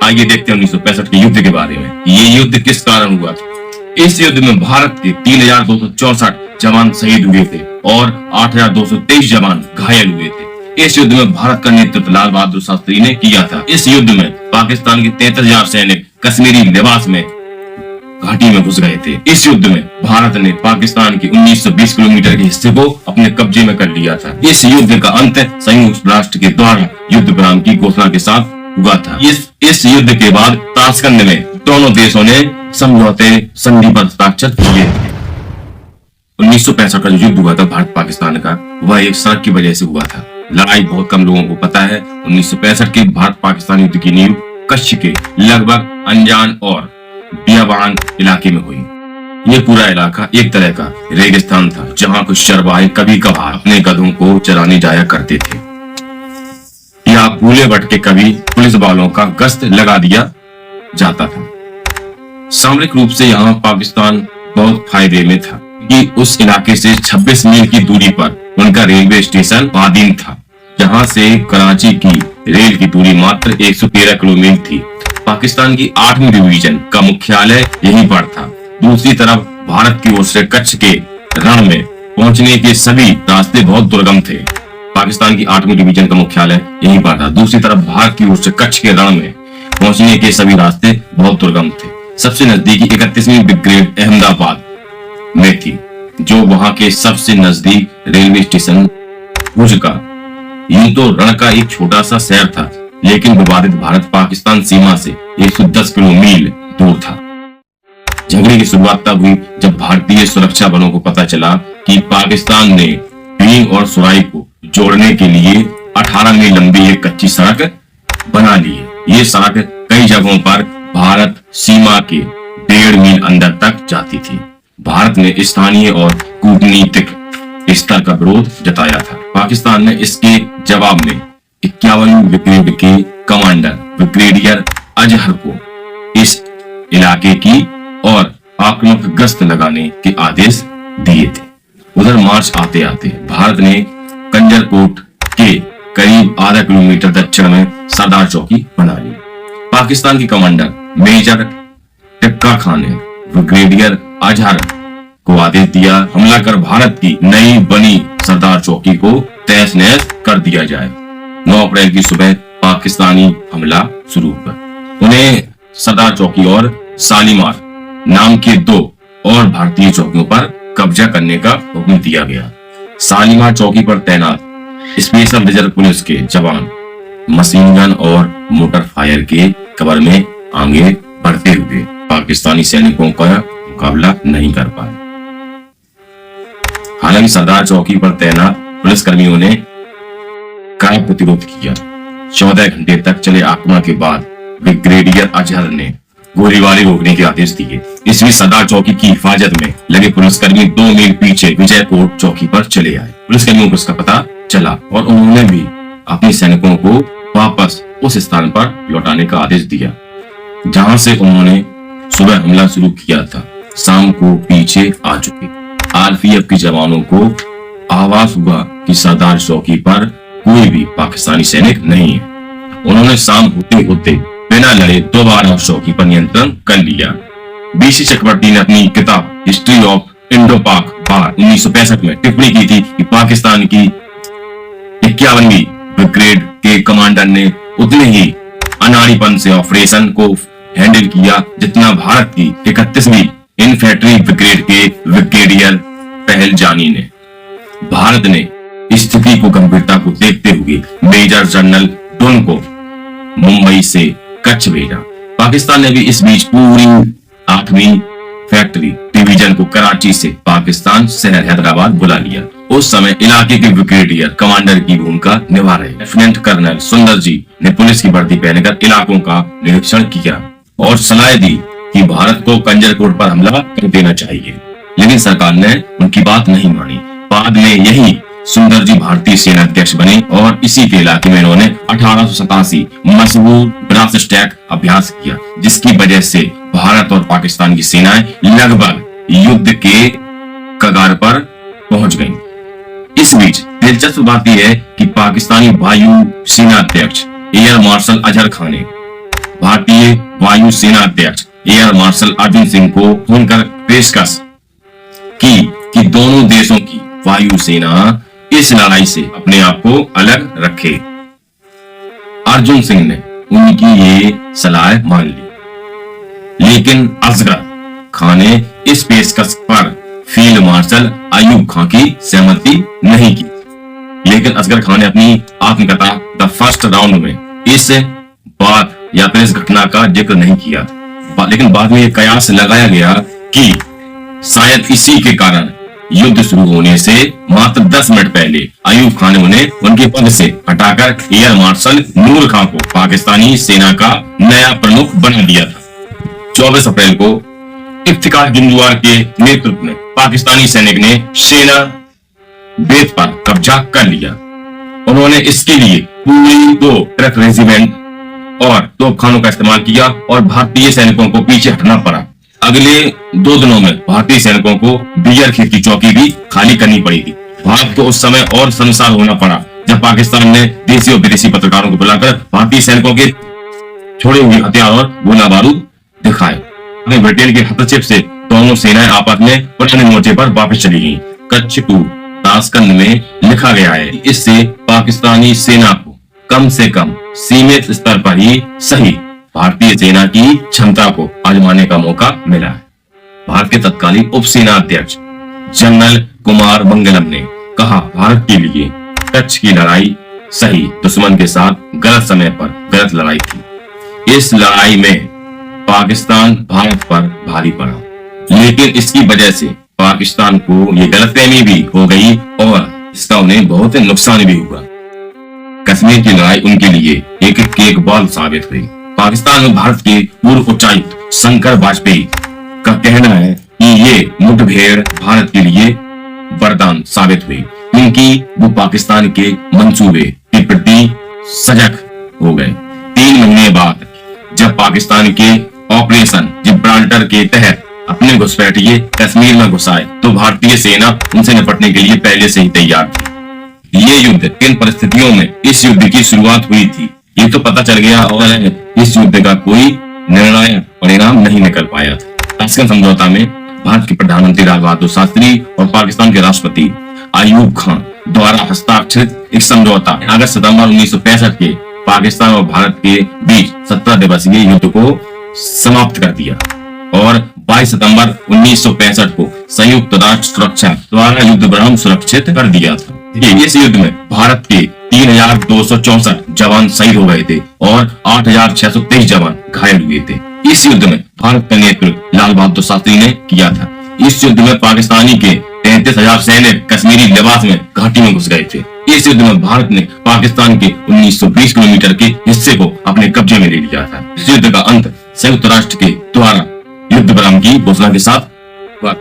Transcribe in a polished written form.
आइए देखते हैं 1965 के युद्ध के बारे में। ये युद्ध किस कारण हुआ था? इस युद्ध में भारत के 3264 जवान शहीद हुए थे और 8223 जवान घायल हुए थे। इस युद्ध में भारत का नेतृत्व लाल बहादुर शास्त्री ने किया था। इस युद्ध में पाकिस्तान के 33,000 सैनिक कश्मीरी लिबास में घाटी में घुस गए थे। इस युद्ध में भारत ने पाकिस्तान के 1920 किलोमीटर के हिस्से को अपने कब्जे में कर लिया था। इस युद्ध का अंत संयुक्त राष्ट्र के द्वारा युद्ध विराम की घोषणा के साथ हुआ था। इस युद्ध के बाद ताशकंद में दोनों देशों ने समझौते संधि पर हस्ताक्षर किए थे। 1965 का जो युद्ध हुआ था भारत पाकिस्तान का, वह एक सड़क की वजह से हुआ था। लड़ाई बहुत कम लोगों को पता है। 1965 के भारत पाकिस्तान युद्ध की नींव कच्छ के लगभग अनजान और बियाबान इलाके में हुई। ये पूरा इलाका एक तरह का रेगिस्तान था, जहाँ कुछ चरवाहे कभी कभार अपने गधों को चराने जाया करते थे या भूले भटके कभी पुलिस वालों का गश्त लगा दिया जाता था। सामरिक रूप से यहाँ पाकिस्तान बहुत फायदे में था कि उस इलाके से 26 मील की दूरी पर उनका रेलवे स्टेशन बादीन था, जहाँ से कराची की रेल की दूरी मात्र 113 किलोमीटर थी। पाकिस्तान की 8वीं डिवीजन का मुख्यालय यहीं पर था। दूसरी तरफ भारत की ओर से कच्छ के रण में पहुंचने के सभी रास्ते बहुत दुर्गम थे। पाकिस्तान की 8वीं डिवीजन का मुख्यालय यहीं पर था। दूसरी तरफ भारत की ओर से कच्छ के रण में पहुंचने के सभी रास्ते बहुत दुर्गम थे। सबसे नजदीकी 31वीं ब्रिगेड अहमदाबाद में थी, जो वहां के सबसे नजदीक रेलवे स्टेशन भुज का। यूं तो रण का एक छोटा सा शहर था, लेकिन विवादित भारत पाकिस्तान सीमा से 110 किलोमीटर दूर था। झगड़े की शुरुआत तब हुई जब भारतीय सुरक्षा बलों को पता चला कि पाकिस्तान ने भीम और सुराई को जोड़ने के लिए 18 मील लंबी एक कच्ची सड़क बना ली है। ये सड़क कई जगहों पर भारत सीमा के 1.5 मील अंदर तक जाती थी। भारत ने स्थानीय और कूटनीतिक स्तर का विरोध जताया था। पाकिस्तान ने इसके जवाब में 51वीं ब्रिगेड के कमांडर ब्रिगेडियर अजहर को इस इलाके की और आक्रामक गश्त लगाने के आदेश दिए थे। उधर मार्च आते आते भारत ने कंजरकोट के करीब आधा किलोमीटर दक्षिण में सरदार चौकी बना ली। पाकिस्तान के कमांडर मेजर टिक्का खान ने ब्रिगेडियर अजहर को आदेश दिया, हमला कर भारत की नई बनी सरदार चौकी को तहस नहस कर दिया जाए। 9 अप्रैल की सुबह पाकिस्तानी हमला शुरू हुआ। उन्हें सरदार चौकी और शालीमार नाम के 2 और भारतीय चौकियों पर कब्जा करने का हुक्म दिया गया। शालीमार चौकी पर तैनात स्पेशल रिजर्व पुलिस के जवान मशीन गन और मोटर फायर के कवर में आगे बढ़ते हुए पाकिस्तानी सैनिकों का मुकाबला नहीं कर पाए। हालांकि सरदार चौकी पर तैनात पुलिसकर्मियों ने कड़ा प्रतिरोध किया। 14 घंटे तक चले आक्रमण के बाद ब्रिगेडियर अजहर ने गोलीबारी रोकने के आदेश दिए। इस बीच सरदार चौकी की हिफाजत में लगे पुलिसकर्मी 2 मील पीछे विजयकोट चौकी पर चले आए। पुलिसकर्मियों को इसका पता चला और उन्होंने भी अपने सैनिकों को वापस उस स्थान पर लौटाने का आदेश दिया जहां से उन्होंने सुबह हमला शुरू किया था। शाम को पीछे आ चुके आरपीएफ के जवानों को आभास हुआ कि सरदार चौकी पर कोई भी पाकिस्तानी सैनिक नहीं है। उन्होंने शाम होते होते बिना लड़े दोबारा चौकी पर नियंत्रण कर लिया। बीसी चक्रवर्ती ने अपनी किताब हिस्ट्री ऑफ इंडो पाक वार 1965 में टिप्पणी की थी कि पाकिस्तान की 51वीं ब्रिगेड के कमांडर ने उतने ही अनाड़ीपन से ऑपरेशन को हैंडल किया जितना भारत की 31वीं इन्फेंट्री ब्रिगेड के ब्रिगेडियर पहलजानी ने। भारत ने स्थिति को गंभीरता को देखते हुए मेजर जनरल डुन को मुंबई से कच्छ भेजा। पाकिस्तान ने भी इस बीच पूरी 8वीं फैक्ट्री डिवीजन को कराची से पाकिस्तान शहर हैदराबाद बुला लिया। उस समय इलाके के ब्रिगेडियर कमांडर की भूमिका निभा रहे लेफ्टिनेंट कर्नल सुंदर जी ने पुलिस की वर्दी पहनकर इलाकों का निरीक्षण किया और सलाह दी कि भारत को कंजरकोट पर हमला कर देना चाहिए, लेकिन सरकार ने उनकी बात नहीं मानी। बाद में यही सुंदर जी भारतीय सेना अध्यक्ष बने और इसी के इलाके में इन्होंने 1887 मशहूर ब्रास स्टैक अभ्यास किया, जिसकी वजह से भारत और पाकिस्तान की सेनाएं लगभग युद्ध के कगार पर पहुंच गईं। इस बीच दिलचस्प बात यह है कि पाकिस्तानी वायु सेना अध्यक्ष एयर मार्शल अजहर खान ने भारतीय वायु सेना अध्यक्ष एयर मार्शल अर्जुन सिंह को फोन कर पेशकश की कि दोनों देशों की वायु सेना इस लड़ाई से अपने आप को अलग रखे। अर्जुन सिंह ने उनकी ये सलाह मान ली, लेकिन असगर खान ने इस पेशकश पर फील्ड मार्शल अयूब खान की सहमति नहीं की। लेकिन असगर खान ने अपनी आत्मकथा द फर्स्ट राउंड में इस बात या फिर इस घटना का जिक्र नहीं किया, लेकिन बाद में यह कयास लगाया गया कि शायद इसी के कारण युद्ध शुरू होने से मात्र 10 मिनट पहले अयूब खान ने उन्हें उनके पद से हटाकर एयर मार्शल नूर खान को पाकिस्तानी सेना का नया प्रमुख बना दिया था। 24 अप्रैल को इफ्तिकार जुंजुआर के नेतृत्व में पाकिस्तानी सैनिक ने सेना बेत पर कब्जा कर लिया। उन्होंने इसके लिए पूरी 2 ट्रक रेजिमेंट और तोपखानों का इस्तेमाल किया और भारतीय सैनिकों को पीछे हटना पड़ा। अगले 2 दिनों में भारतीय सैनिकों को बियर खेत की चौकी भी खाली करनी पड़ी थी। भारत को उस समय और शर्मसार होना पड़ा जब पाकिस्तान ने देसी और विदेशी पत्रकारों को बुलाकर भारतीय सैनिकों के छोड़े हुए हथियार और गोला बारूद दिखाए। ब्रिटेन के हस्तक्षेप से दोनों सेनाएं आपस में पुराने मोर्चे पर वापस चली गईं। कच्छ 2 ताशकंद में लिखा गया है, इससे पाकिस्तानी सेना को कम से कम सीमित स्तर पर ही सही भारतीय सेना की क्षमता को आजमाने का मौका मिला है। भारत के तत्कालीन उप सेना अध्यक्ष जनरल कुमार मंगलम ने कहा, भारत के लिए कच्छ की लड़ाई सही दुश्मन के साथ गलत समय पर गलत लड़ाई थी। इस लड़ाई में पाकिस्तान भारत पर भारी पड़ा, लेकिन इसकी वजह से पाकिस्तान को ये गलतफहमी भी हो गई और इसका उन्हें बहुत नुकसान भी हुआ। कश्मीर की लड़ाई उनके लिए एक केक बॉल साबित हुई। पाकिस्तान में भारत के पूर्व उच्चायुक्त शंकर वाजपेयी का कहना है कि ये मुठभेड़ भारत के लिए वरदान साबित हुई, क्योंकि वो पाकिस्तान के मंसूबे के प्रति सजग हो गए। 3 महीने बाद जब पाकिस्तान के ऑपरेशन जिब्राल्टर के तहत अपने घुसपैठिए कश्मीर में घुस आए तो भारतीय सेना उनसे निपटने के लिए पहले से ही तैयार थी। ये युद्ध किन परिस्थितियों में इस युद्ध की शुरुआत हुई थी ये तो पता चल गया और इस युद्ध का कोई निर्णायक परिणाम नहीं निकल पाया था। ताशकंद समझौता में भारत के प्रधानमंत्री लाल बहादुर शास्त्री और पाकिस्तान के राष्ट्रपति अयूब खान द्वारा हस्ताक्षरित एक समझौता अगस्त सितंबर 1965 के पाकिस्तान और भारत के बीच 17 दिवसीय युद्ध को समाप्त कर दिया और 22 सितंबर 1965 को संयुक्त राष्ट्र सुरक्षा द्वारा युद्ध विराम सुरक्षित कर दिया था। इस युद्ध में भारत के 3264 जवान शहीद हो गए थे और 8623 जवान घायल हुए थे। इस युद्ध में भारत का नेतृत्व लाल बहादुर शास्त्री ने किया था। इस युद्ध में पाकिस्तानी के 33,000 सैनिक कश्मीरी लिबास में घाटी में घुस गए थे। इस युद्ध में भारत ने पाकिस्तान के 1920 किलोमीटर के हिस्से को अपने कब्जे में ले लिया था। इस युद्ध का अंत संयुक्त राष्ट्र के द्वारा युद्ध विराम की घोषणा के साथ हुआ।